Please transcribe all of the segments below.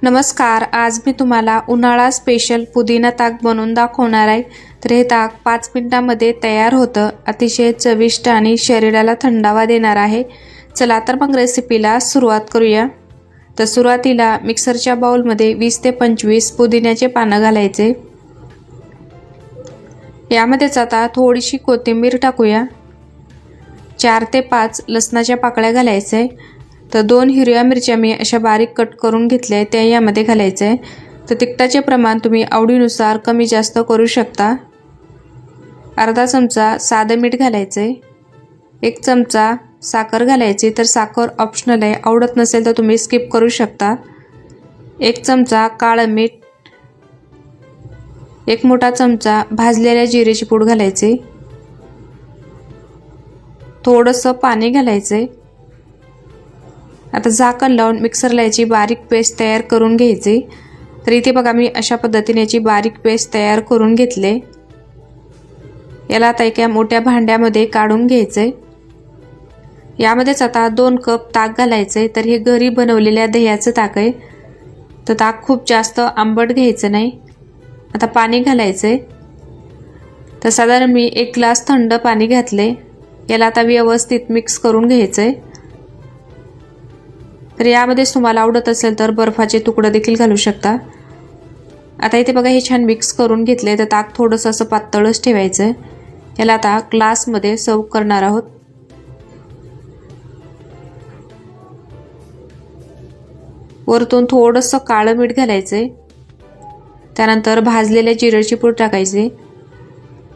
नमस्कार, आज मी तुम्हाला उन्हाळा स्पेशल पुदिना ताक बनवून दाखवणार आहे। तर हे ताक 5 मिनिटांमध्ये तयार होतं। अतिशय चविष्ट आणि शरीराला थंडावा देणार आहे। चला तर मग रेसिपीला सुरुवात करूया। तर सुरुवातीला मिक्सरच्या बाउलमध्ये 20 ते 25 पुदिन्याचे पानं घालायचे। यामध्येच आता थोडीशी कोथिंबीर टाकूया। 4 ते 5 लसणाच्या पाकळ्या घालायचे। तर 2 हिरव्या मिरच्या मी अशा बारीक कट करून घेतल्या त्या यामध्ये घालायचे। तर तिखटाचे प्रमाण तुम्ही आवडीनुसार कमी जास्त करू शकता। अर्धा चमचा साधं मीठ घालायचे। 1 चमचा साखर घालायची। तर साखर ऑप्शनल आहे, आवडत नसेल तर तुम्ही स्किप करू शकता। 1 चमचा काळं मीठ, 1 मोठा चमचा भाजलेल्या जिऱ्याची पूड घालायची। थोडंसं पाणी घालायचे। आता झाकण लावून मिक्सरला याची बारीक पेस्ट तयार करून घ्यायची। तर इथे बघा मी अशा पद्धतीने याची बारीक पेस्ट तयार करून घेतले। याला आता एका मोठ्या भांड्यामध्ये काढून घ्यायचे। यामध्येच आता 2 कप ताक घालायचे। तर हे घरी बनवलेल्या दह्याचं ताक आहे। तर ताक खूप जास्त आंबट घ्यायचं नाही। आता पाणी घालायचे। तर साधारण मी 1 ग्लास थंड पाणी घातले। याला आता व्यवस्थित मिक्स करून घ्यायचे। तर यामध्ये तुम्हाला आवडत असेल तर बर्फाचे तुकडे देखील घालू शकता। आता इथे बघा हे छान मिक्स करून घेतले। तर ताक थोडंसं असं पातळच ठेवायचं। याला आता ग्लासमध्ये सर्व करणार आहोत। वरतून थोडंसं काळं मीठ घालायचे। त्यानंतर भाजलेल्या जिऱ्याची पूड टाकायची।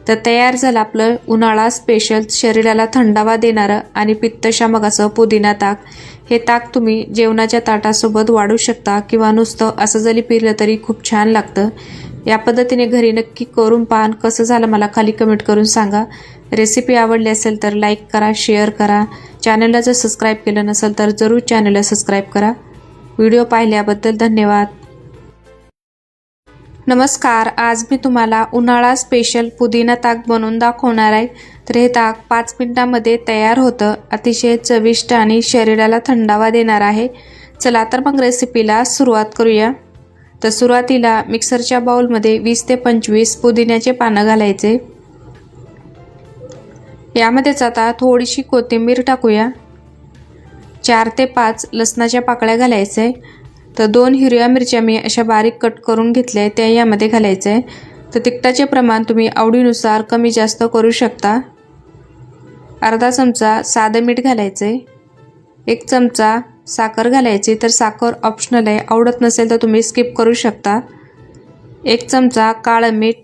तर तयार झालं आपलं उन्हाळा स्पेशल शरीराला थंडावा देणारं आणि पित्तशामक असं पुदिना ताक। हे ताक तुम्ही जेवणाच्या ताटासोबत वाढू शकता किंवा नुसतं असं जरी पिलं तरी खूप छान लागतं। या पद्धतीने घरी नक्की करून पाहा। कसं झालं मला खाली कमेंट करून सांगा। रेसिपी आवडली असेल तर लाईक करा, शेअर करा। चॅनलला जर सबस्क्राईब केलं नसेल तर जरूर चॅनलला सबस्क्राईब करा। व्हिडिओ पाहिल्याबद्दल धन्यवाद। नमस्कार, आज मी तुम्हाला उन्हाळा स्पेशल पुदिना ताक बनवून दाखवणार आहे। तर हे ताक 5 मिनिटांमध्ये तयार होतं। अतिशय चविष्ट आणि शरीराला थंडावा देणार आहे। चला तर मग रेसिपीला सुरुवात करूया। तर सुरुवातीला मिक्सरच्या बाउलमध्ये 20 ते 25 पुदिन्याचे पानं घालायचे। यामध्येच आता थोडीशी कोथिंबीर टाकूया। 4 ते 5 लसणाच्या पाकळ्या घालायचे। तर 2 हिरव्या मिरच्या मी अशा बारीक कट करून घेतल्या त्या यामध्ये घालायचे। तर तिखटाचे प्रमाण तुम्ही आवडीनुसार कमी जास्त करू शकता। अर्धा चमचा साधं मीठ घालायचे। 1 चमचा साखर घालायची। तर साखर ऑप्शनल आहे, आवडत नसेल तर तुम्ही स्किप करू शकता। 1 चमचा काळं मीठ,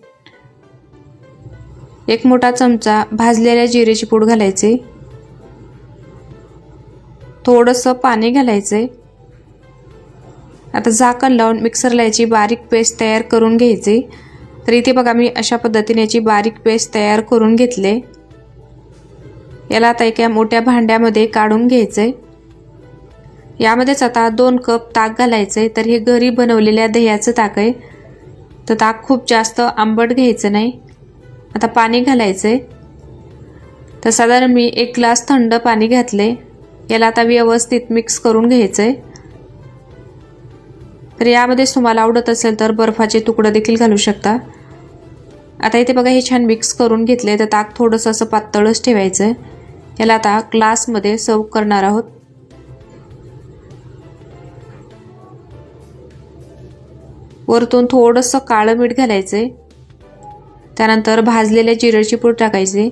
1 मोठा चमचा भाजलेल्या जिऱ्याची पूड घालायची। थोडंसं पाणी घालायचे। आता झाकण लावून मिक्सरला याची बारीक पेस्ट तयार करून घ्यायची। तर इथे बघा मी अशा पद्धतीने याची बारीक पेस्ट तयार करून घेतले। याला आता एका मोठ्या भांड्यामध्ये काढून घ्यायचे। यामध्येच आता 2 कप ताक घालायचे। तर हे घरी बनवलेल्या दह्याचं ताक आहे। तर ताक खूप जास्त आंबट घ्यायचं नाही। आता पाणी घालायचे। तर साधारण मी 1 ग्लास थंड पाणी घातले। याला आता व्यवस्थित मिक्स करून घ्यायचे। तर यामध्ये तुम्हाला आवडत असेल तर बर्फाचे तुकडे देखील घालू शकता। आता इथे बघा हे छान मिक्स करून घेतले। तर ताक थोडंसं असं पातळच ठेवायचं। याला आता ग्लासमध्ये सर्व करणार आहोत। वरतून थोडंसं काळं मीठ घालायचे। त्यानंतर भाजलेल्या जिऱ्याची पूड टाकायची।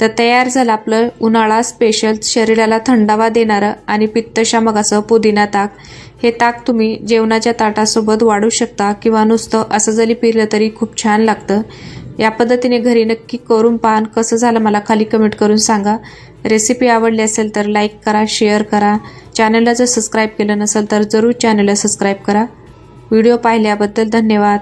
तर तयार झालं आपलं उन्हाळा स्पेशल शरीराला थंडावा देणारं आणि पित्तशामक असं पुदिना ताक। हे ताक तुम्ही जेवणाच्या ताटासोबत वाढू शकता किंवा नुसतं असं जरी पिलं तरी खूप छान लागतं। या पद्धतीने घरी नक्की करून पाहा। कसं झालं मला खाली कमेंट करून सांगा। रेसिपी आवडली असेल तर लाईक करा, शेअर करा। चॅनलला जर सबस्क्राईब केलं नसेल तर जरूर चॅनलला सबस्क्राईब करा। व्हिडिओ पाहिल्याबद्दल धन्यवाद।